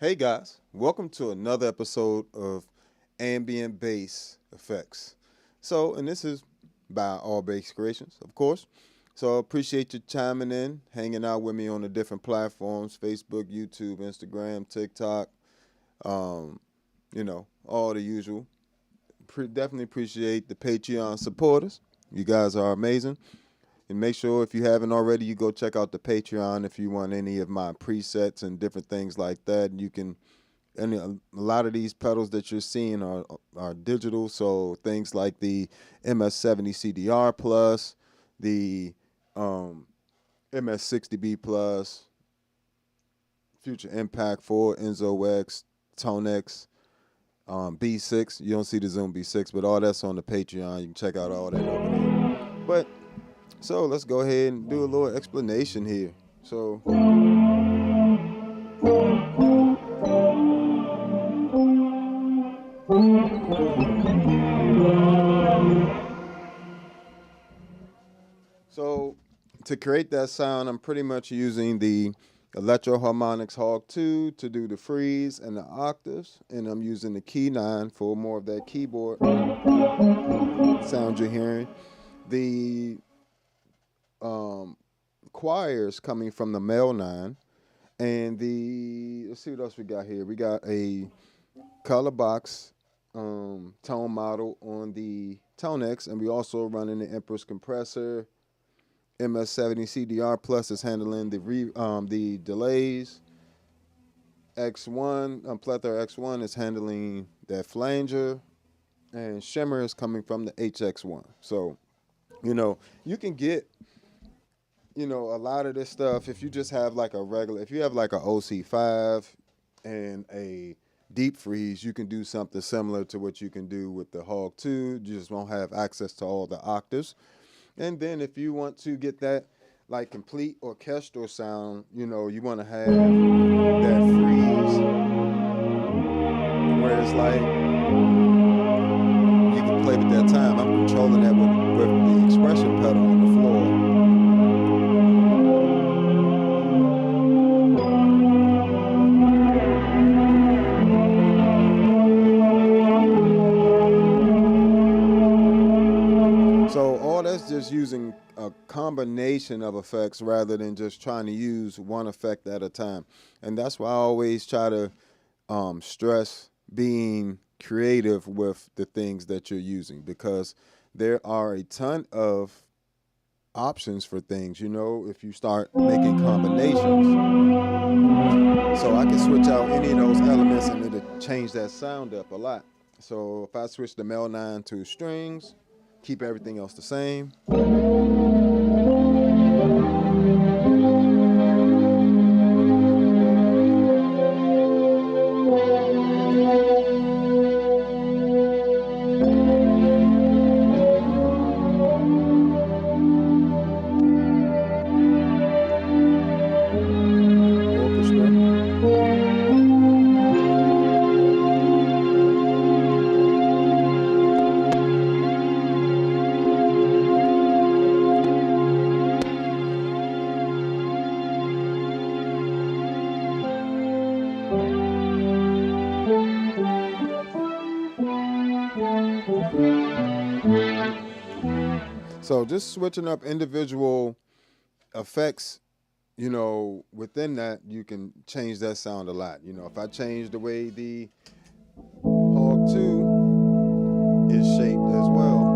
Hey guys, welcome to another episode of Ambient Bass Effects. And this is by All Bass Creations, of course. So I appreciate you chiming in, hanging out with me on the different platforms: Facebook, YouTube, Instagram, TikTok, um, all the usual. Definitely appreciate the Patreon supporters. You guys are amazing. And make sure, if you haven't already, you go check out the Patreon if you want any of my presets and different things like that. You can, and a lot of these pedals that you're seeing are digital, so things like the MS-70 CDR Plus, the MS-60B Plus, Future Impact 4, Enzo X, ToneX, B6. You don't see the Zoom B6, but all that's on the Patreon. You can check out all that over there. But so let's go ahead and do a little explanation here. So to create that sound, I'm pretty much using the Electro Harmonics Hog 2 to do the freeze and the octaves, and I'm using the Key 9 for more of that keyboard sound you're hearing. The choirs coming from the male 9, and let's see what else we got here. We got a color box tone model on the ToneX, and we also running the Empress compressor. MS-70 CDR Plus is handling the delays. X1 Plethora X1 is handling that flanger, and shimmer is coming from the HX1. So you can get a lot of this stuff if you just have like if you have like a OC5 and a deep freeze, you can do something similar to what you can do with the Hog 2. You just won't have access to all the octaves. And then if you want to get that like complete orchestral sound, you want to have that freeze where it's like you can play with that time. I'm controlling that with the expression pedal on the floor. So all that's just using a combination of effects rather than just trying to use one effect at a time. And that's why I always try to stress being creative with the things that you're using, because there are a ton of options for things, if you start making combinations. So I can switch out any of those elements and it'll change that sound up a lot. So if I switch the male 9 to strings, keep everything else the same. So just switching up individual effects, within that, you can change that sound a lot. If I change the way the Hog 2 is shaped as well.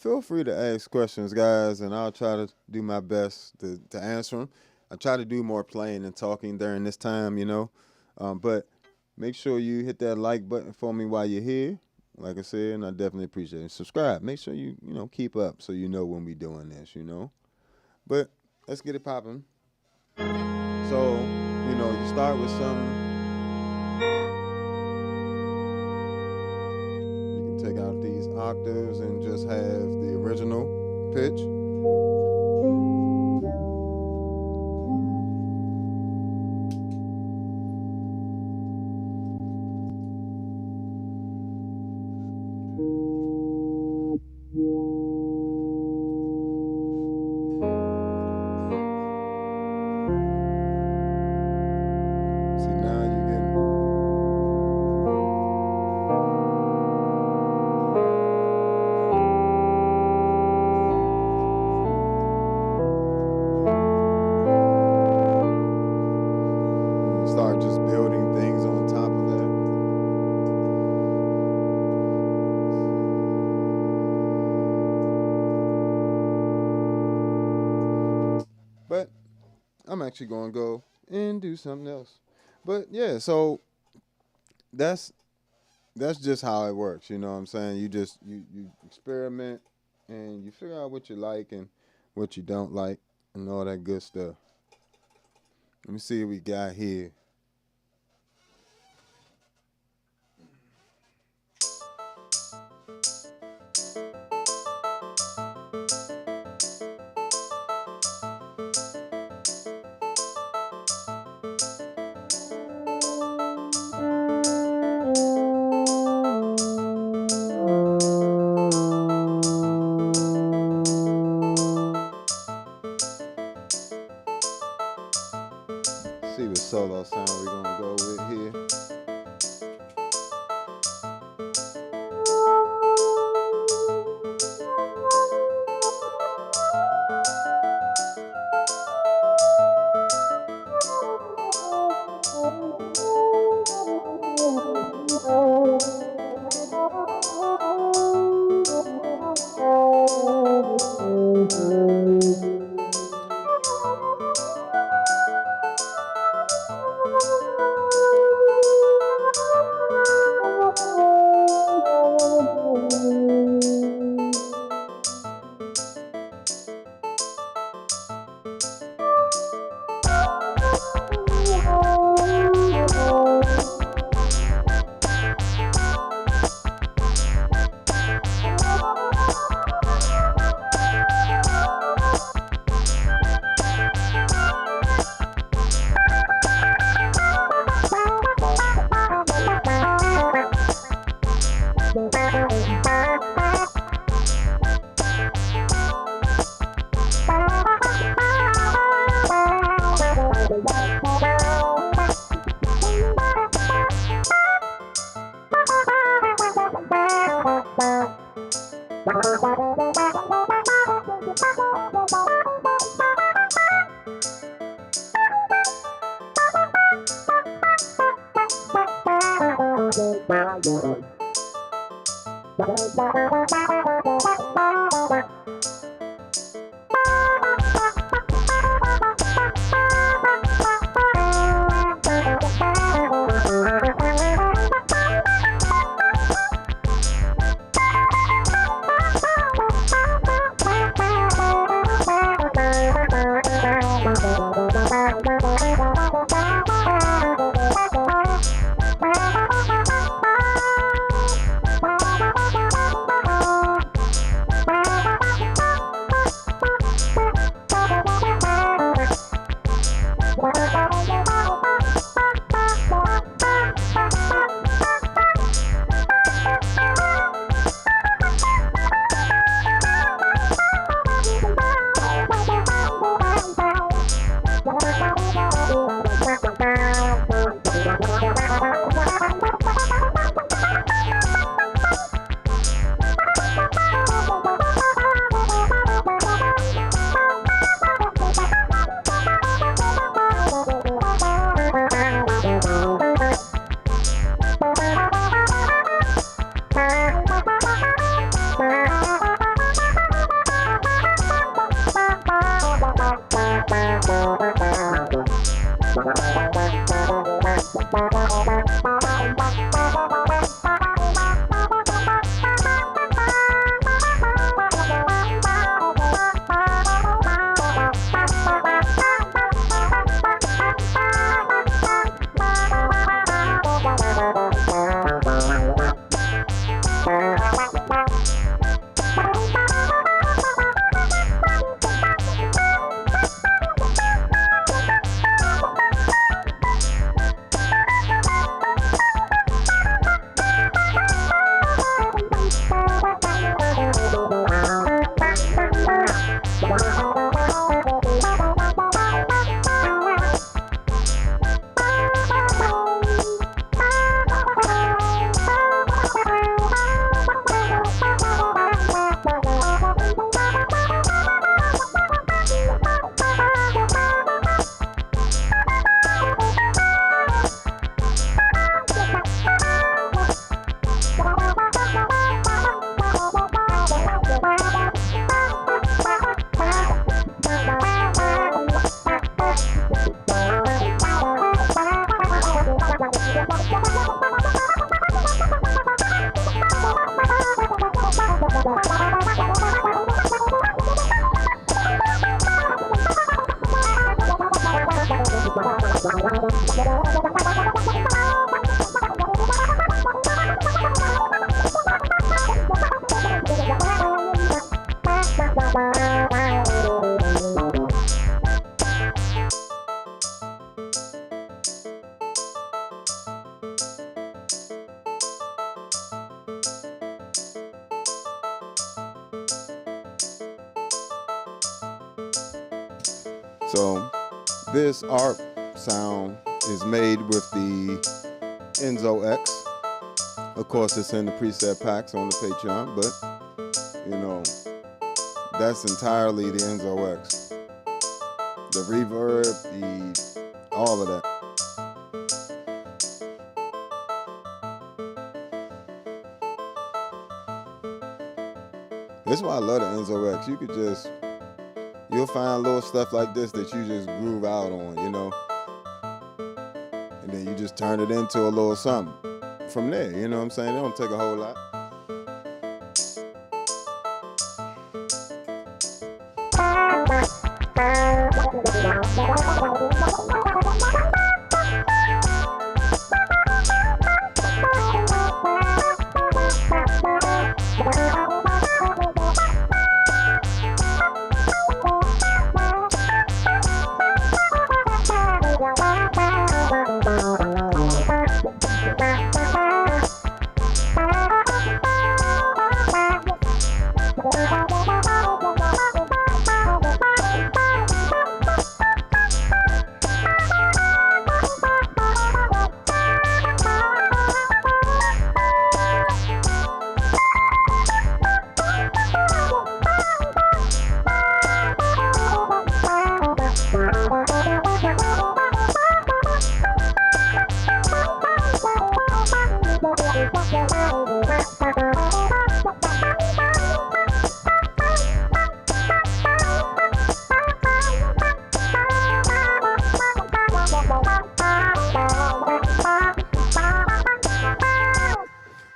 feel free to ask questions, guys, and I'll try to do my best to answer them. I try to do more playing and talking during this time, but make sure you hit that like button for me while you're here. Like I said, and I definitely appreciate it. Subscribe. Make sure you keep up so you know when we doing this, But let's get it popping. So, you start with some. You can take out these octaves and just have the original pitch. Start just building things on top of that. But I'm actually going to go and do something else. But yeah, so that's just how it works, you know what I'm saying? You just you experiment and you figure out what you like and what you don't like and all that good stuff. Let me see what we got here. See what solo sound we're gonna go with here. So this ARP sound is made with the Enzo X. Of course, it's in the preset packs on the Patreon, but you know, that's entirely the Enzo X. The reverb, all of that. That's why I love the Enzo X. You'll find little stuff like this that you just groove out on, you know? And then you just turn it into a little something from there, you know what I'm saying? It don't take a whole lot.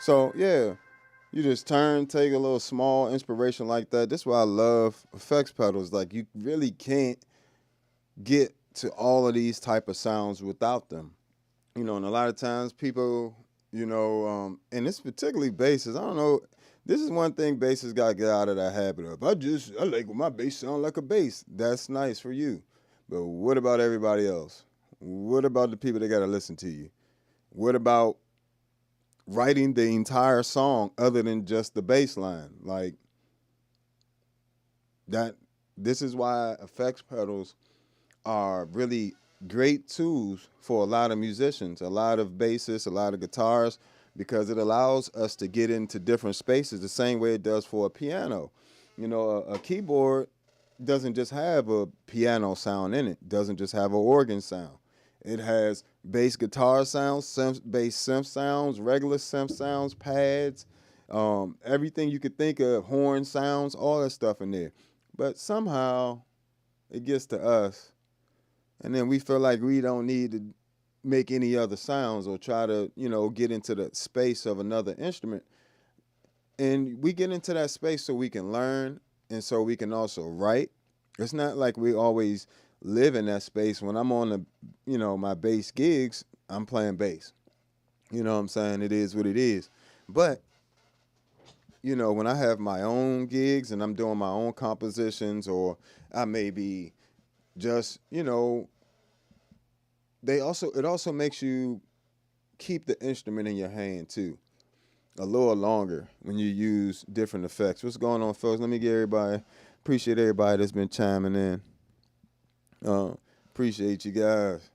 So yeah, you just take a little small inspiration like that. That's why I love effects pedals. Like you really can't get to all of these type of sounds without them. You know, and a lot of times people, you know, and it's particularly basses. I don't know. This is one thing basses got to get out of that habit of. I like when my bass sound like a bass. That's nice for you. But what about everybody else? What about the people that got to listen to you? What about writing the entire song other than just the bass line? Like that. This is why effects pedals are really great tools for a lot of musicians, a lot of bassists, a lot of guitars, because it allows us to get into different spaces the same way it does for a piano. You know, a keyboard doesn't just have a piano sound in it, doesn't just have an organ sound. It has bass guitar sounds, bass synth sounds, regular synth sounds, pads, everything you could think of, horn sounds, all that stuff in there. But somehow it gets to us, and then we feel like we don't need to make any other sounds or try to, get into the space of another instrument. And we get into that space so we can learn and so we can also write. It's not like we always live in that space. When I'm on my bass gigs, I'm playing bass. You know what I'm saying? It is what it is. But, when I have my own gigs and I'm doing my own compositions, or I may be just, it also makes you keep the instrument in your hand too a little longer when you use different effects. What's going on, folks? Let me get appreciate everybody that's been chiming in. Appreciate you guys.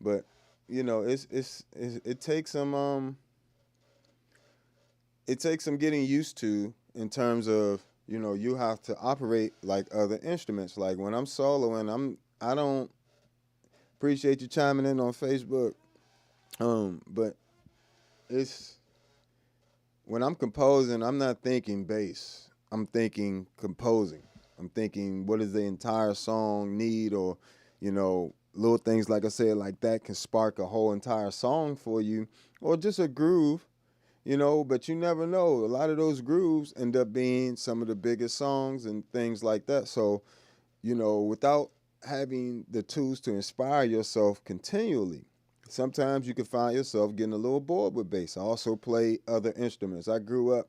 But it takes some getting used to, in terms of, you have to operate like other instruments. Like when I'm soloing, I don't appreciate you chiming in on Facebook. But it's when I'm composing, I'm not thinking bass. I'm thinking composing. I'm thinking, what does the entire song need? Or, little things, like I said, like that can spark a whole entire song for you, or just a groove, but you never know. A lot of those grooves end up being some of the biggest songs and things like that. So, without having the tools to inspire yourself continually, sometimes you can find yourself getting a little bored with bass. I also play other instruments. I grew up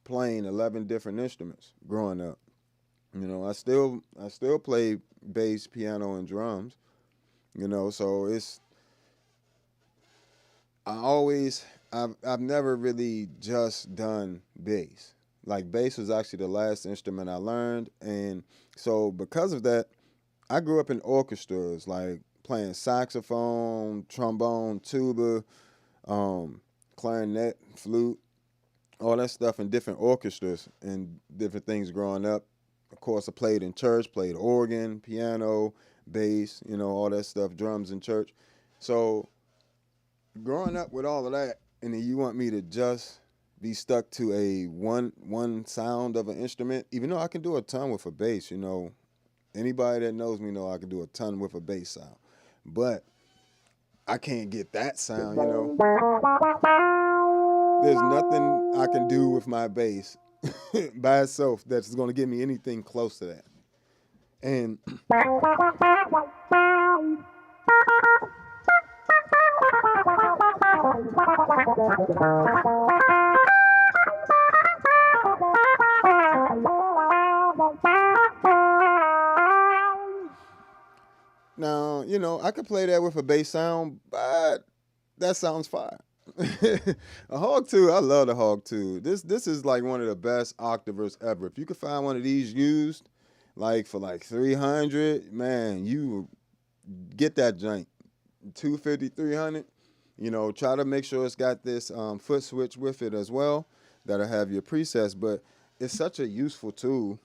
playing 11 different instruments growing up. I still play bass, piano, and drums. So I've never really just done bass. Like bass was actually the last instrument I learned, and so because of that, I grew up in orchestras, like playing saxophone, trombone, tuba, clarinet, flute, all that stuff in different orchestras and different things growing up. Of course, I played in church, played organ, piano, bass, all that stuff, drums in church. So growing up with all of that, and then you want me to just be stuck to a one sound of an instrument, even though I can do a ton with a bass, Anybody that knows me know I can do a ton with a bass sound. But I can't get that sound, There's nothing I can do with my bass by itself that's going to give me anything close to that. And now, I could play that with a bass sound, but that sounds fire. A Hog 2, I love the Hog 2. This is like one of the best octavers ever. If you could find one of these used, like for like $300, man, you get that joint. $250, $300. Try to make sure it's got this foot switch with it as well. That'll have your presets, but it's such a useful tool.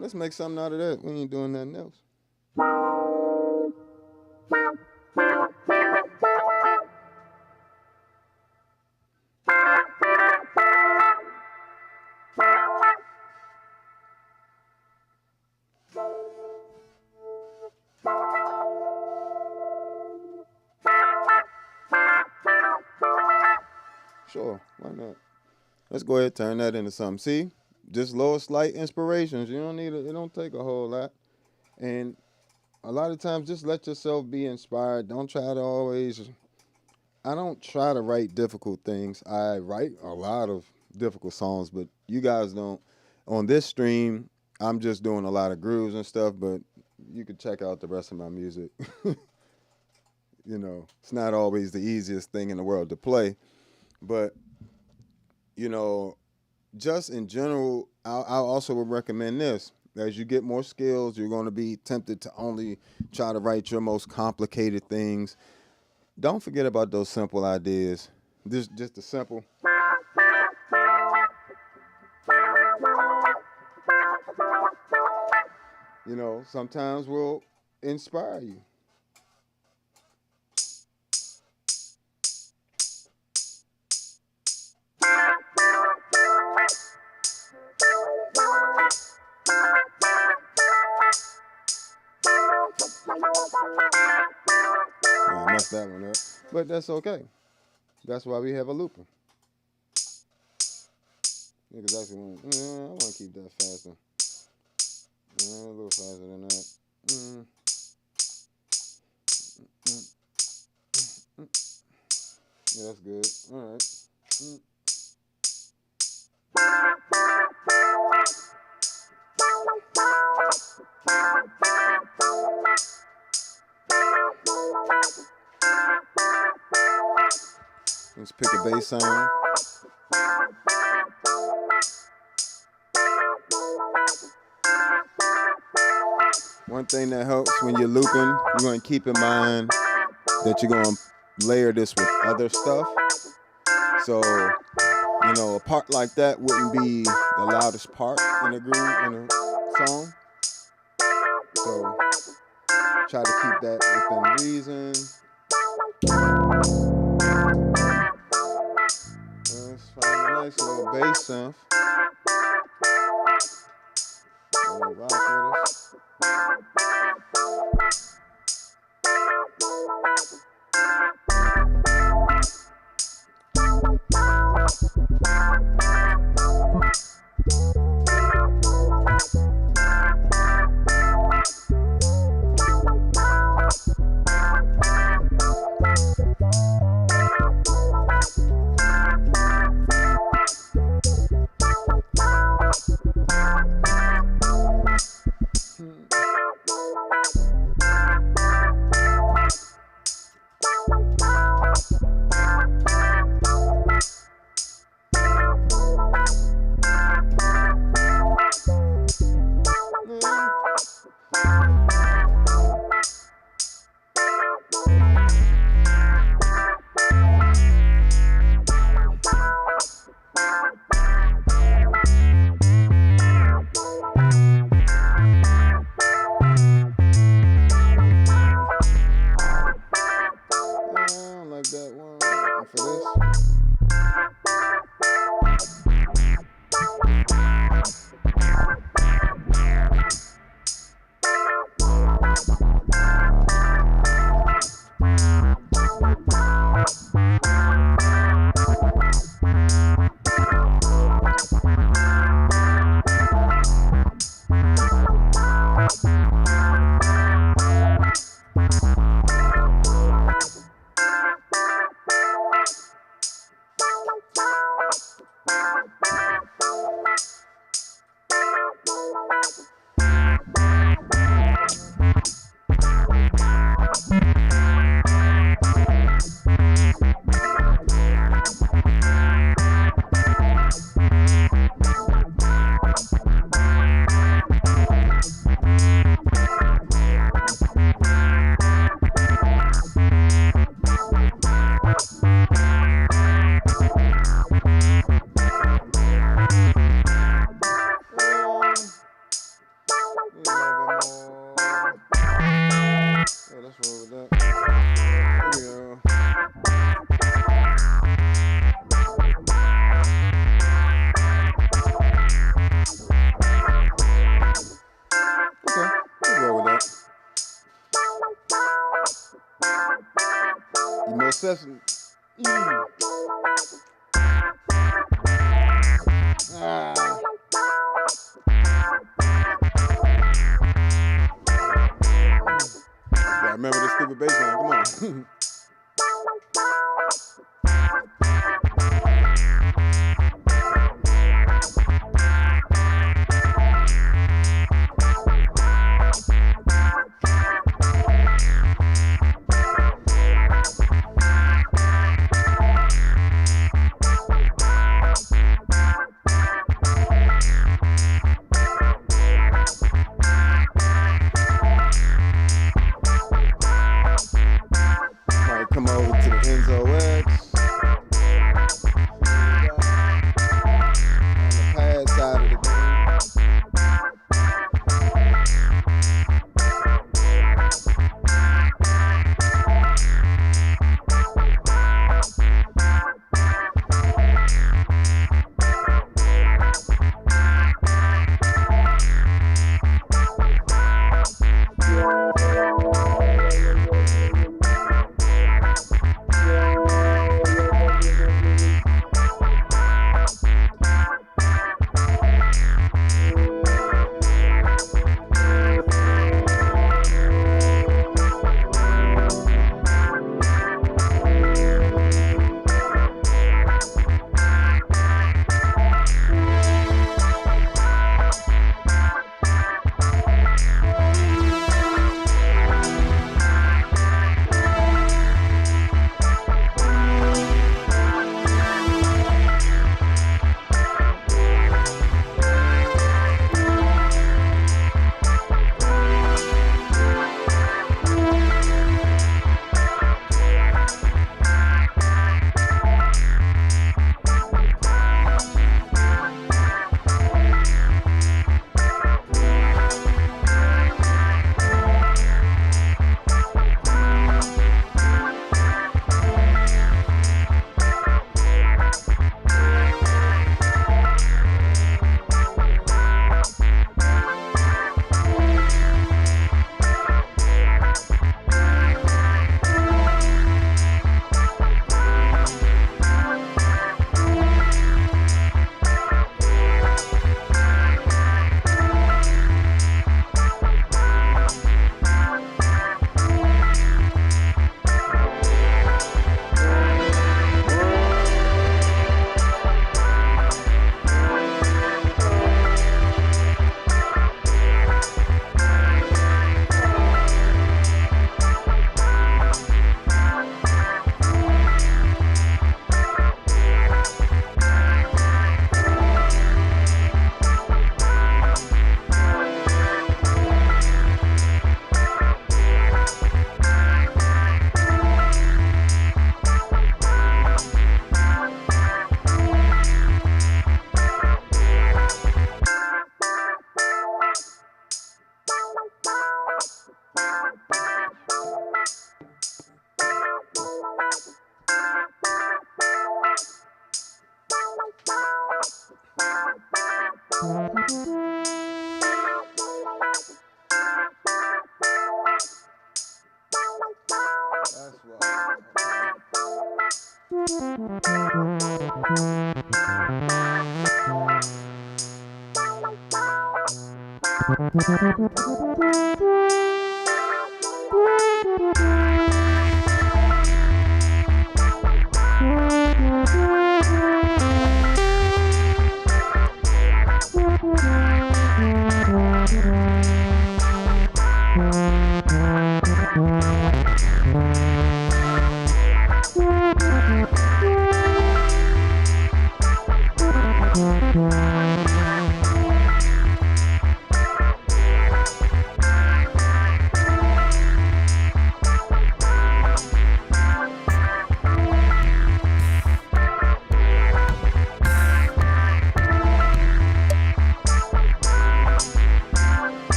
Let's make something out of that. We ain't doing nothing else. Sure, why not? Let's go ahead and turn that into something. See? Just little slight inspirations. You don't need it. It don't take a whole lot. And a lot of times, just let yourself be inspired. Don't try to always. I don't try to write difficult things. I write a lot of difficult songs, but you guys don't. On this stream, I'm just doing a lot of grooves and stuff, but you can check out the rest of my music. It's not always the easiest thing in the world to play, but, just in general, I also would recommend this. As you get more skills, you're going to be tempted to only try to write your most complicated things. Don't forget about those simple ideas. Just the simple. you know, sometimes will inspire you. I messed that one up, but that's okay. That's why we have a looper. Niggas actually want, I want to keep that faster. A little faster than that. Yeah, that's good. All right. Let's pick a bass sound. One thing that helps when you're looping, you're going to keep in mind that you're going to layer this with other stuff. So, you know, a part like that wouldn't be the loudest part in a groove, in a song. So, try to keep that within reason. Let's find a nice little bass sound. Rock with us. Session. Yeah, remember this stupid bass line. Come on.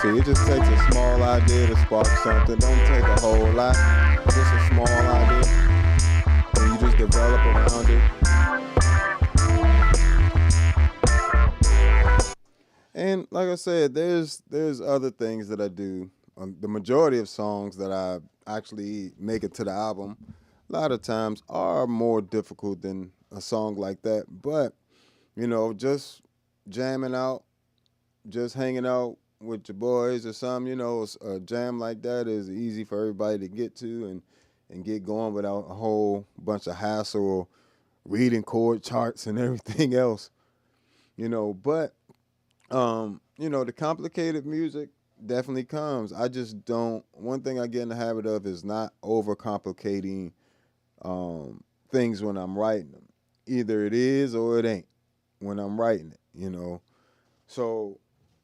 See, it just takes a small idea to spark something. Don't take a whole lot, just a small idea, and you just develop around it. And like I said, there's other things that I do. The majority of songs that I actually make it to the album, a lot of times are more difficult than a song like that. But just jamming out, just hanging out with your boys or something, a jam like that is easy for everybody to get to and get going without a whole bunch of hassle or reading chord charts and everything else. But the complicated music definitely comes. I just don't. One thing I get in the habit of is not overcomplicating things when I'm writing them. Either it is or it ain't when I'm writing it. So,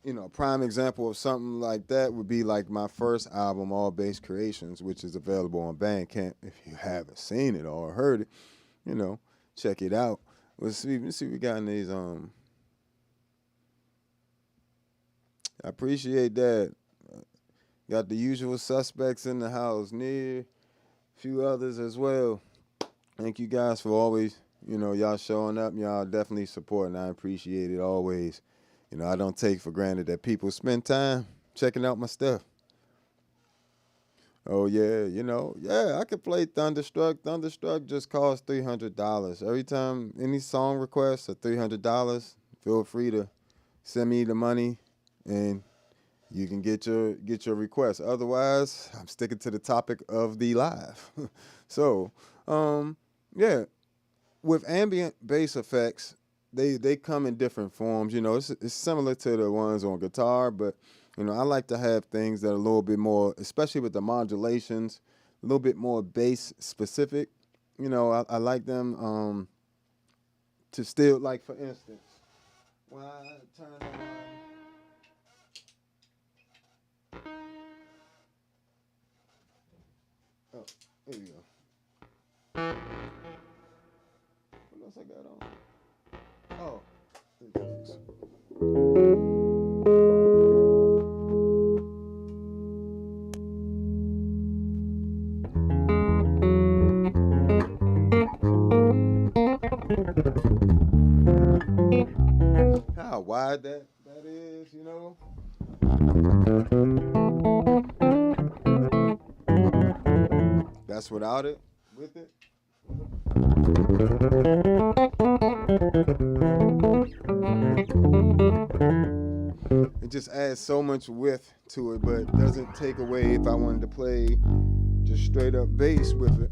a prime example of something like that would be like my first album, All Bass Creations, which is available on Bandcamp. If you haven't seen it or heard it, check it out. Let's see what we got in these. I appreciate that. Got the usual suspects in the house, near a few others as well. Thank you guys for always, y'all showing up. Y'all definitely supporting. I appreciate it always. I don't take for granted that people spend time checking out my stuff. Oh, yeah, I could play Thunderstruck. Thunderstruck just costs $300. Every time any song requests are $300, feel free to send me the money and you can get your request. Otherwise, I'm sticking to the topic of the live. So, yeah, with ambient bass effects, they come in different forms. It's similar to the ones on guitar, but I like to have things that are a little bit more, especially with the modulations, a little bit more bass specific. I like them to still, like, for instance, when I turn on. Oh, here we go. What else I got on? Oh, thanks. How wide that is, That's without it. With it. It just adds so much width to it, but doesn't take away if I wanted to play just straight up bass with it.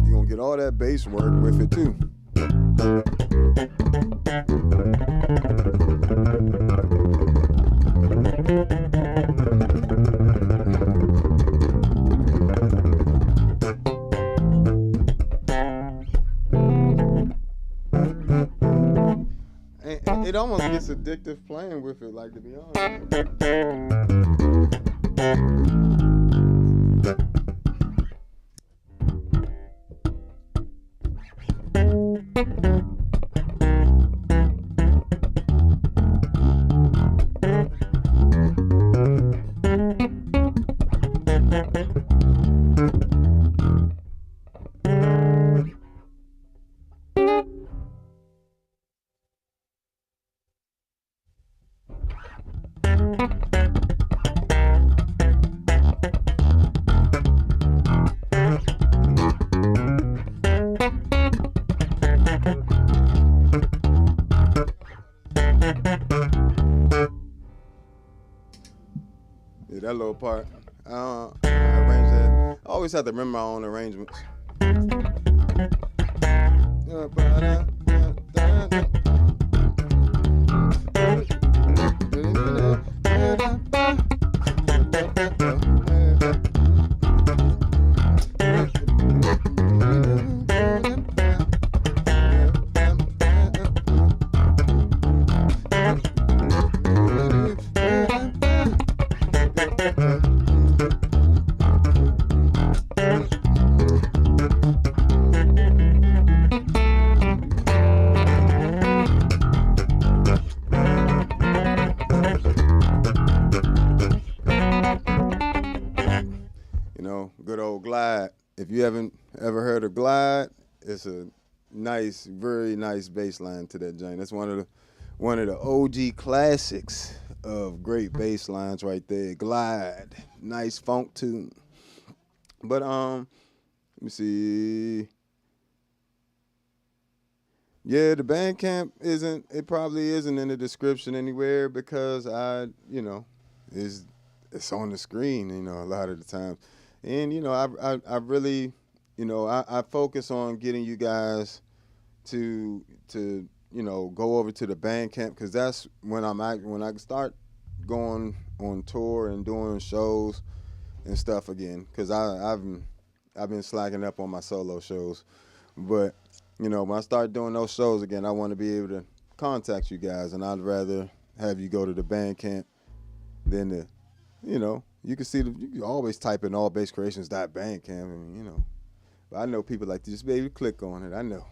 You're gonna get all that bass work with it too. It almost gets addictive playing with it, like, to be honest. Yeah, that little part. I arrange that. I always have to remember my own arrangements. if you haven't ever heard of Glide, it's a nice, very nice bass line to that joint. That's one of the OG classics of great bass lines right there. Glide, nice funk tune. But let me see. Yeah, the Bandcamp probably isn't in the description anywhere because it's on the screen, a lot of the time. And, I really, I focus on getting you guys to go over to the Bandcamp because that's when when I start going on tour and doing shows and stuff again because I've been slacking up on my solo shows. But, when I start doing those shows again, I want to be able to contact you guys, and I'd rather have you go to the Bandcamp than the, you can see, you can always type in allbasscreations.bandcamp, and, but I know people like to just be able to click on it. I know.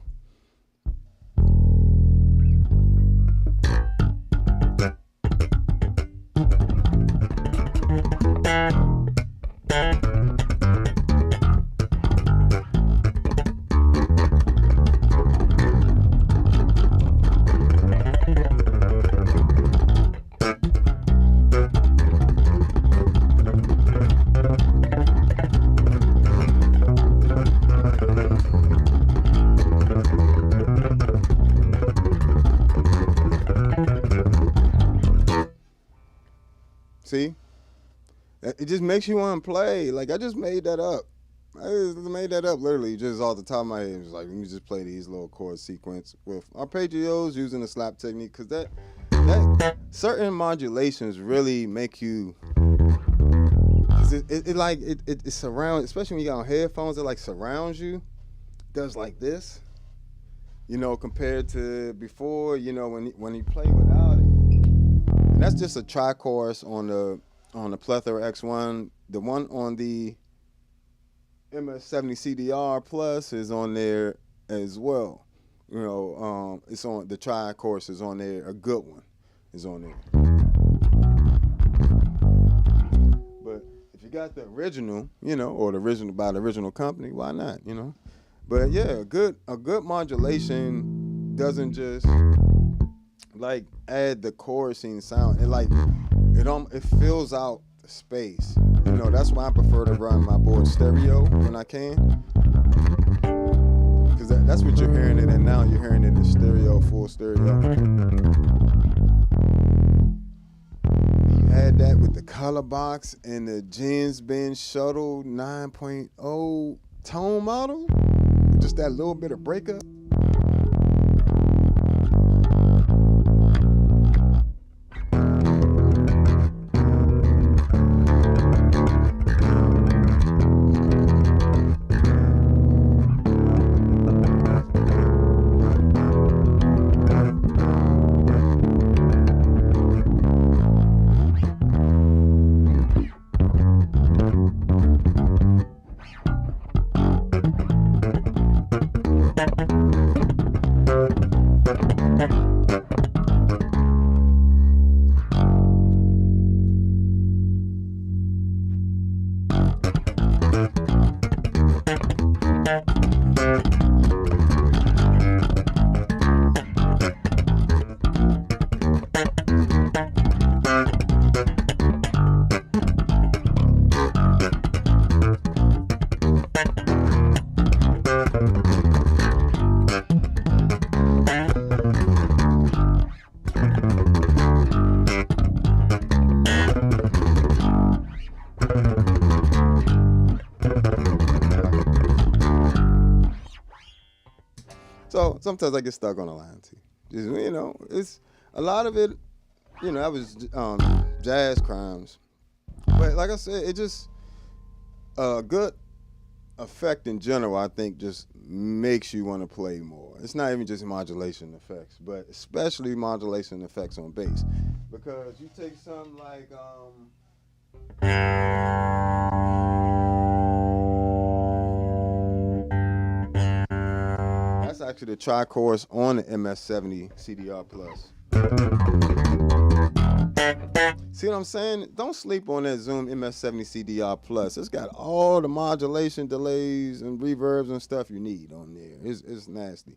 See? It just makes you want to play. Like, I just made that up. I just made that up literally just off the top of my head. It was like, let me just play these little chord sequence with arpeggios using the slap technique because that certain modulations really make you, cause it surrounds, especially when you got on headphones, it like surrounds you. It does like this, compared to before, when you play without it. And that's just a tri-chorus on the Plethora X1. The one on the MS-70 CDR Plus is on there as well. It's on the tri-chorus is on there. A good one is on there. But if you got the original, or the original by the original company, why not? But yeah, a good modulation doesn't just like add the chorusing sound. It fills out the space. That's why I prefer to run my board stereo when I can. Because that's what you're hearing it in now. You're hearing it in stereo, full stereo. You had that with the color box and the Gens Bend Shuttle 9.0 tone model. Just that little bit of breakup. So sometimes I get stuck on a line too. Just, it's a lot of it, that was jazz crimes. But like I said, it just a good effect in general, I think, just makes you want to play more. It's not even just modulation effects, but especially modulation effects on bass. Because you take something like that's actually the tri-chorus on the MS-70 CDR Plus. See what I'm saying? Don't sleep on that Zoom MS-60C Plus. It's got all the modulation, delays, and reverbs and stuff you need on there. It's nasty.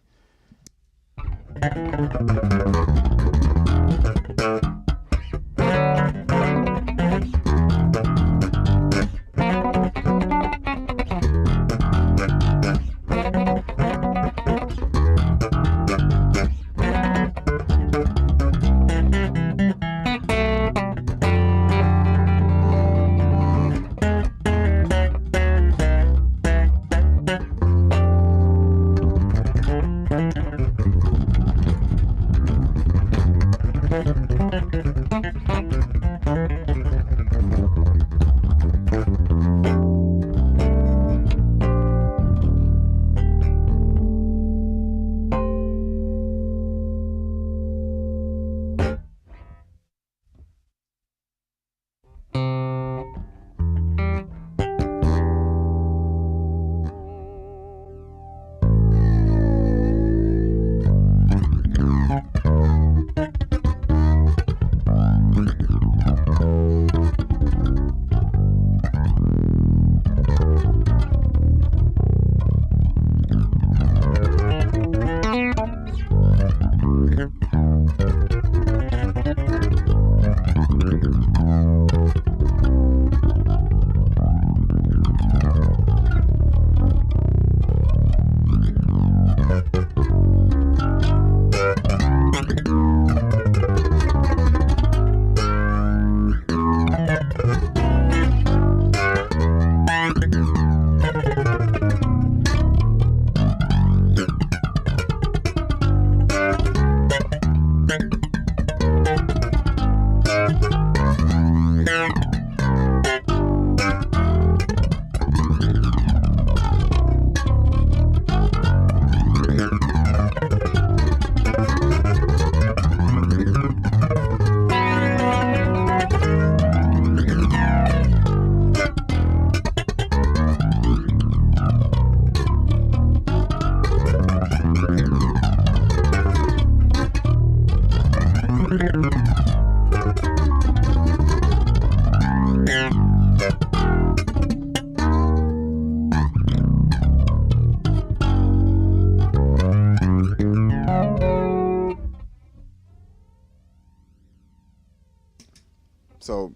So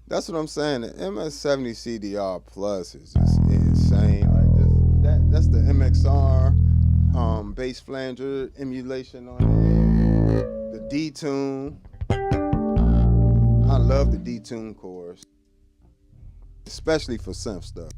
that's what I'm saying. The MS-70 Plus is just insane. Like that's the MXR bass flanger emulation on there. The D-Tune. I love the D-Tune chorus, especially for synth stuff.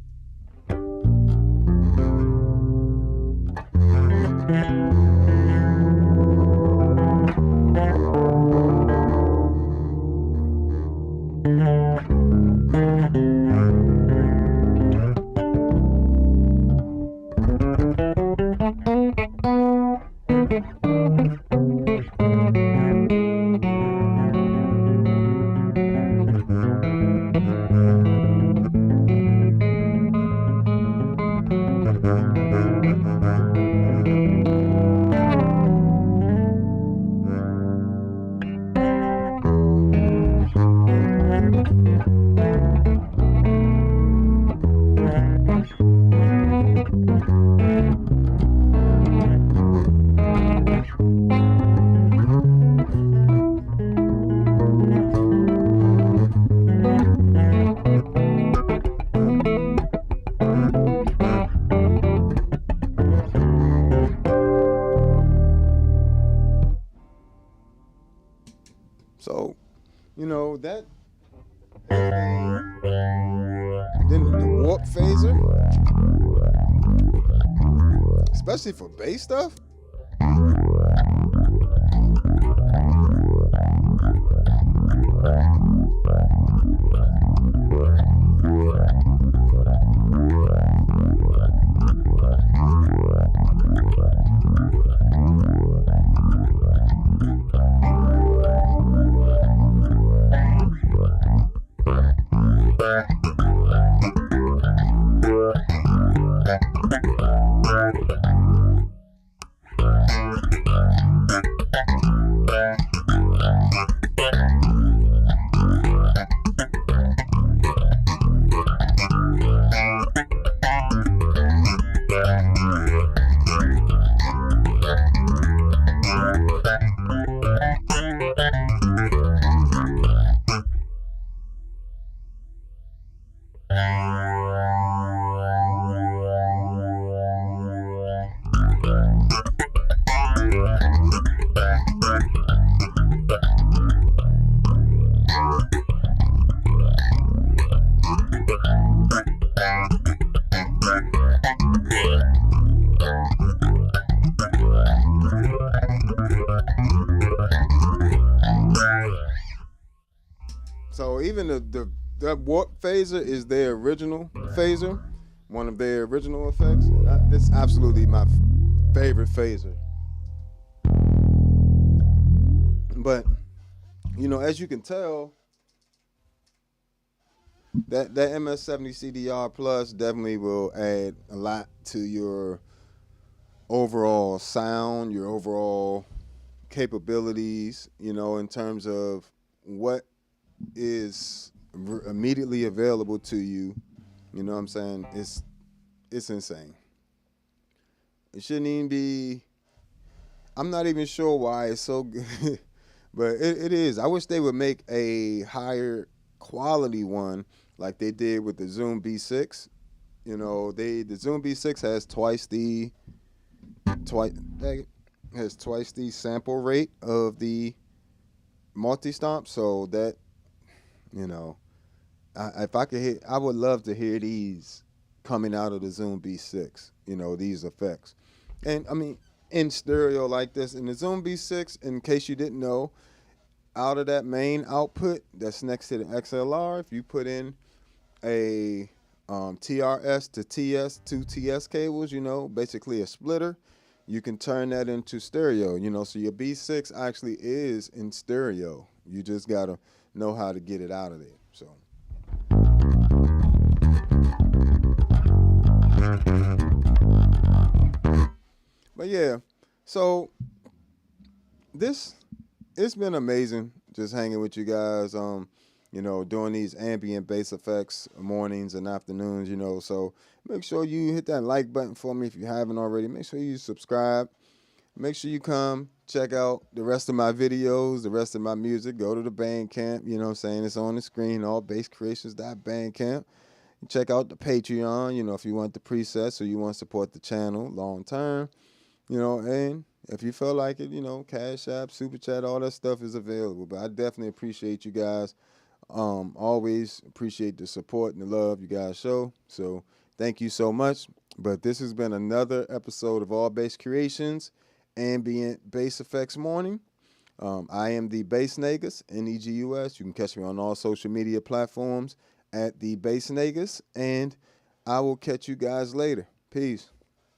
So, you know, that then the warp phaser, especially for bass stuff. even that warp phaser is their original phaser, one of their original effects. It's absolutely my favorite phaser. But as you can tell, that MS-70 CDR Plus definitely will add a lot to your overall sound, your overall capabilities, in terms of what is immediately available to you. You know what I'm saying? It's insane. It shouldn't even be. I'm not even sure why it's so good, but it is. I wish they would make a higher quality one like they did with the Zoom B6. The Zoom B6 twice has twice the sample rate of the multi-stomp, so that you know if I could hear, I would love to hear these coming out of the Zoom B6. These effects, and I mean in stereo like this. In the Zoom B6, in case you didn't know, out of that main output that's next to the XLR, if you put in a TRS to TS, two TS cables, basically a splitter, you can turn that into stereo. So your B6 actually is in stereo. You just gotta know how to get it out of there. So. But yeah, so it's been amazing just hanging with you guys. Doing these ambient bass effects mornings and afternoons. So make sure you hit that like button for me if you haven't already. Make sure you subscribe. Make sure you come check out the rest of my videos, the rest of my music. Go to the Bandcamp. It's on the screen. allbasscreations.bandcamp. Check out the Patreon, if you want the presets or you want to support the channel long term, and if you feel like it, Cash App, Super Chat, all that stuff is available. But I definitely appreciate you guys. Always appreciate the support and the love you guys show. So thank you so much. But this has been another episode of All Bass Creations, Ambient Bass Effects Morning. I am the Bass Negus, Negus. You can catch me on all social media platforms at the Bass Negus, and I will catch you guys later. Peace.